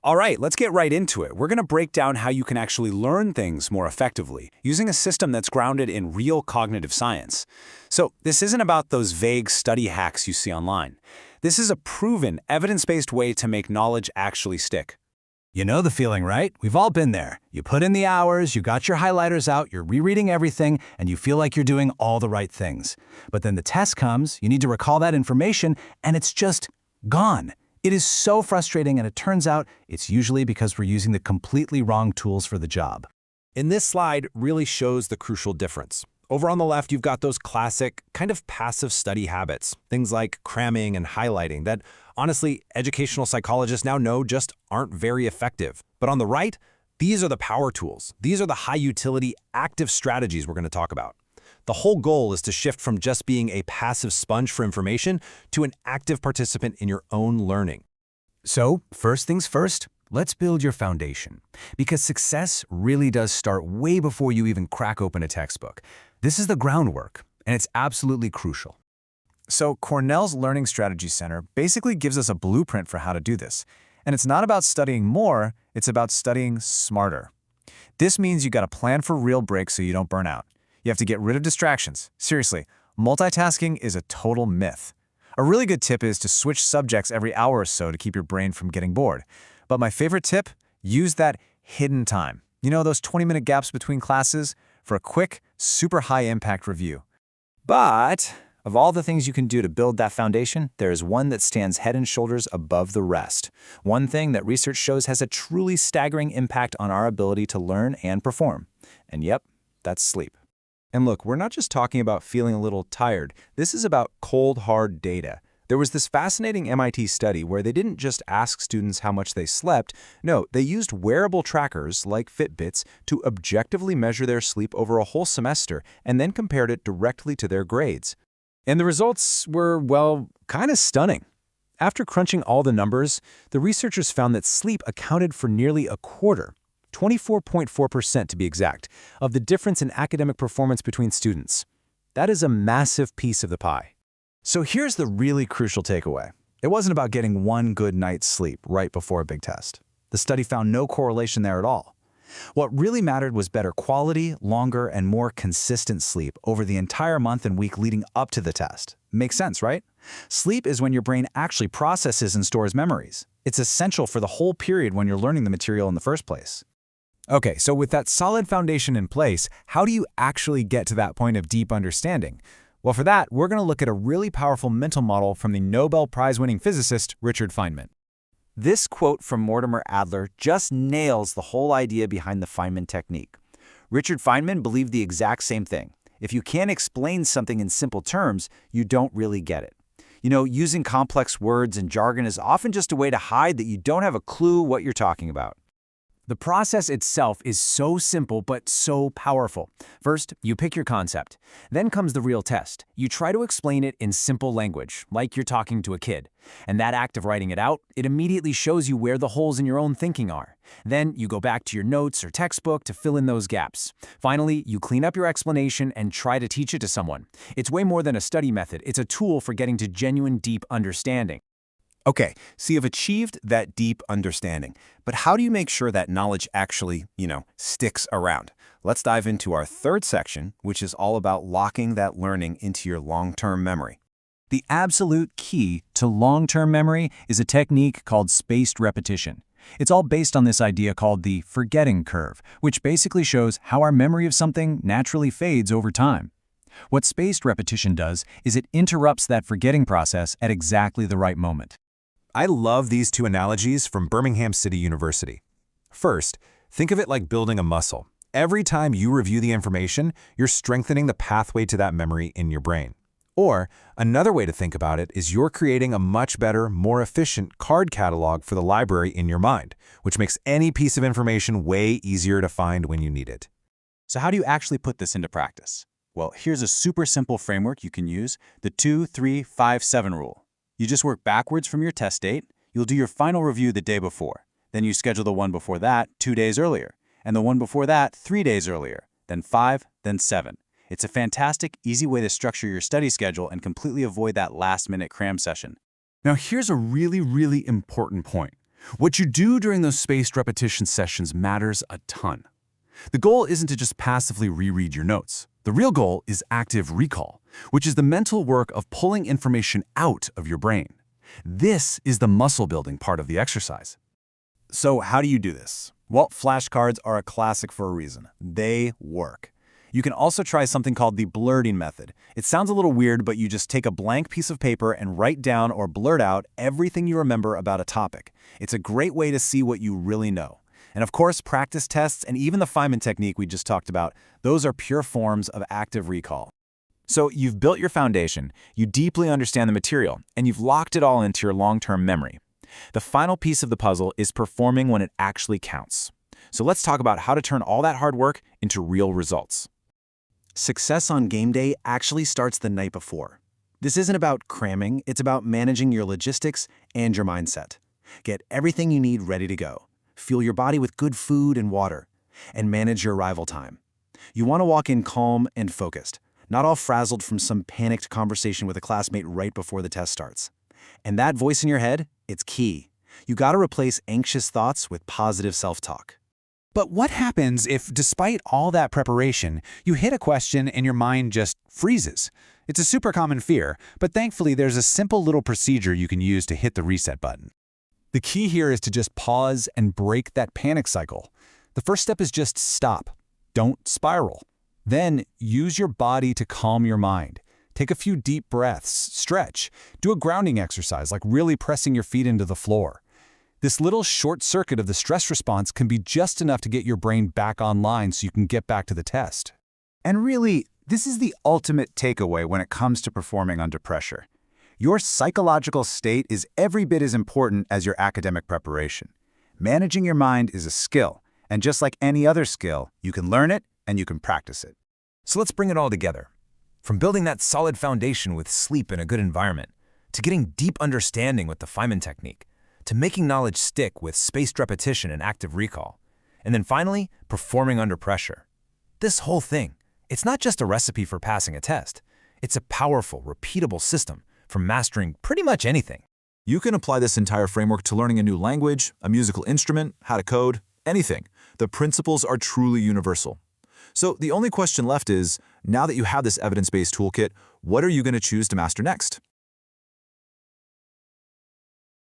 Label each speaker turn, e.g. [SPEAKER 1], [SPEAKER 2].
[SPEAKER 1] All right, let's get right into it. We're going to break down how you can actually learn things more effectively using a system that's grounded in real cognitive science. So this isn't about those vague study hacks you see online. This is a proven, evidence-based way to make knowledge actually stick.
[SPEAKER 2] You know the feeling, right? We've all been there. You put in the hours, you got your highlighters out, you're rereading everything, and you feel like you're doing all the right things. But then the test comes, you need to recall that information, and it's just gone. It is so frustrating, and it turns out it's usually because we're using the completely wrong tools for the job.
[SPEAKER 3] In this slide really shows the crucial difference. Over on the left, you've got those classic, kind of passive study habits, things like cramming and highlighting that, honestly, educational psychologists now know just aren't very effective. But on the right, these are the power tools. These are the high-utility, active strategies we're going to talk about. The whole goal is to shift from just being a passive sponge for information to an active participant in your own learning.
[SPEAKER 2] So, first things first, let's build your foundation. Because success really does start way before you even crack open a textbook. This is the groundwork, and it's absolutely crucial.
[SPEAKER 4] So Cornell's Learning Strategy Center basically gives us a blueprint for how to do this. And it's not about studying more, it's about studying smarter. This means you got to plan for real breaks so you don't burn out. You have to get rid of distractions. Seriously, multitasking is a total myth. A really good tip is to switch subjects every hour or so to keep your brain from getting bored. But my favorite tip, use that hidden time. You know, those 20-minute gaps between classes for a quick, super high-impact review. But of all the things you can do to build that foundation, there is one that stands head and shoulders above the rest. One thing that research shows has a truly staggering impact on our ability to learn and perform. And yep, that's sleep.
[SPEAKER 3] And look, we're not just talking about feeling a little tired. This is about cold, hard data. There was this fascinating MIT study where they didn't just ask students how much they slept. No, they used wearable trackers like Fitbits to objectively measure their sleep over a whole semester and then compared it directly to their grades. And the results were, well, kind of stunning. After crunching all the numbers, the researchers found that sleep accounted for nearly a quarter, 24.4% to be exact, of the difference in academic performance between students. That is a massive piece of the pie.
[SPEAKER 4] So here's the really crucial takeaway. It wasn't about getting one good night's sleep right before a big test. The study found no correlation there at all. What really mattered was better quality, longer, and more consistent sleep over the entire month and week leading up to the test. Makes sense, right? Sleep is when your brain actually processes and stores memories. It's essential for the whole period when you're learning the material in the first place.
[SPEAKER 3] Okay, so with that solid foundation in place, how do you actually get to that point of deep understanding? Well, for that, we're going to look at a really powerful mental model from the Nobel Prize-winning physicist Richard Feynman.
[SPEAKER 1] This quote from Mortimer Adler just nails the whole idea behind the Feynman technique. Richard Feynman believed the exact same thing. If you can't explain something in simple terms, you don't really get it. You know, using complex words and jargon is often just a way to hide that you don't have a clue what you're talking about.
[SPEAKER 2] The process itself is so simple but so powerful. First, you pick your concept. Then comes the real test. You try to explain it in simple language, like you're talking to a kid. And that act of writing it out, it immediately shows you where the holes in your own thinking are. Then you go back to your notes or textbook to fill in those gaps. Finally, you clean up your explanation and try to teach it to someone. It's way more than a study method. It's a tool for getting to genuine, deep understanding.
[SPEAKER 3] Okay, so you've achieved that deep understanding, but how do you make sure that knowledge actually, sticks around? Let's dive into our third section, which is all about locking that learning into your long-term memory.
[SPEAKER 2] The absolute key to long-term memory is a technique called spaced repetition. It's all based on this idea called the forgetting curve, which basically shows how our memory of something naturally fades over time. What spaced repetition does is it interrupts that forgetting process at exactly the right moment.
[SPEAKER 3] I love these two analogies from Birmingham City University. First, think of it like building a muscle. Every time you review the information, you're strengthening the pathway to that memory in your brain. Or, another way to think about it is you're creating a much better, more efficient card catalog for the library in your mind, which makes any piece of information way easier to find when you need it.
[SPEAKER 1] So how do you actually put this into practice? Well, here's a super simple framework you can use, the 2-3-5-7 rule. You just work backwards from your test date. You'll do your final review the day before. Then you schedule the one before that 2 days earlier, and the one before that 3 days earlier, then 5, then 7. It's a fantastic, easy way to structure your study schedule and completely avoid that last-minute cram session.
[SPEAKER 4] Now here's a really, really important point.
[SPEAKER 1] What you do during those spaced repetition sessions matters a ton. The goal isn't to just passively reread your notes. The real goal is active recall, which is the mental work of pulling information out of your brain. This is the muscle-building part of the exercise.
[SPEAKER 4] So how do you do this? Well, flashcards are a classic for a reason. They work. You can also try something called the blurting method. It sounds a little weird, but you just take a blank piece of paper and write down or blurt out everything you remember about a topic. It's a great way to see what you really know. And of course, practice tests and even the Feynman technique we just talked about, those are pure forms of active recall. So you've built your foundation, you deeply understand the material, and you've locked it all into your long-term memory. The final piece of the puzzle is performing when it actually counts. So let's talk about how to turn all that hard work into real results. Success on game day actually starts the night before. This isn't about cramming, it's about managing your logistics and your mindset. Get everything you need ready to go. Fuel your body with good food and water, and manage your arrival time. You want to walk in calm and focused, not all frazzled from some panicked conversation with a classmate right before the test starts. And that voice in your head, it's key. You got to replace anxious thoughts with positive self-talk.
[SPEAKER 2] But what happens if, despite all that preparation, you hit a question and your mind just freezes? It's a super common fear, but thankfully there's a simple little procedure you can use to hit the reset button.
[SPEAKER 4] The key here is to just pause and break that panic cycle. The first step is just stop. Don't spiral. Then use your body to calm your mind. Take a few deep breaths, stretch, do a grounding exercise like really pressing your feet into the floor. This little short circuit of the stress response can be just enough to get your brain back online so you can get back to the test.
[SPEAKER 3] And really, this is the ultimate takeaway when it comes to performing under pressure. Your psychological state is every bit as important as your academic preparation. Managing your mind is a skill, and just like any other skill, you can learn it and you can practice it.
[SPEAKER 2] So let's bring it all together. From building that solid foundation with sleep and a good environment, to getting deep understanding with the Feynman technique, to making knowledge stick with spaced repetition and active recall, and then finally, performing under pressure. This whole thing, it's not just a recipe for passing a test. It's a powerful, repeatable system for mastering pretty much anything.
[SPEAKER 5] You can apply this entire framework to learning a new language, a musical instrument, how to code, anything. The principles are truly universal. So the only question left is, now that you have this evidence-based toolkit, what are you going to choose to master next?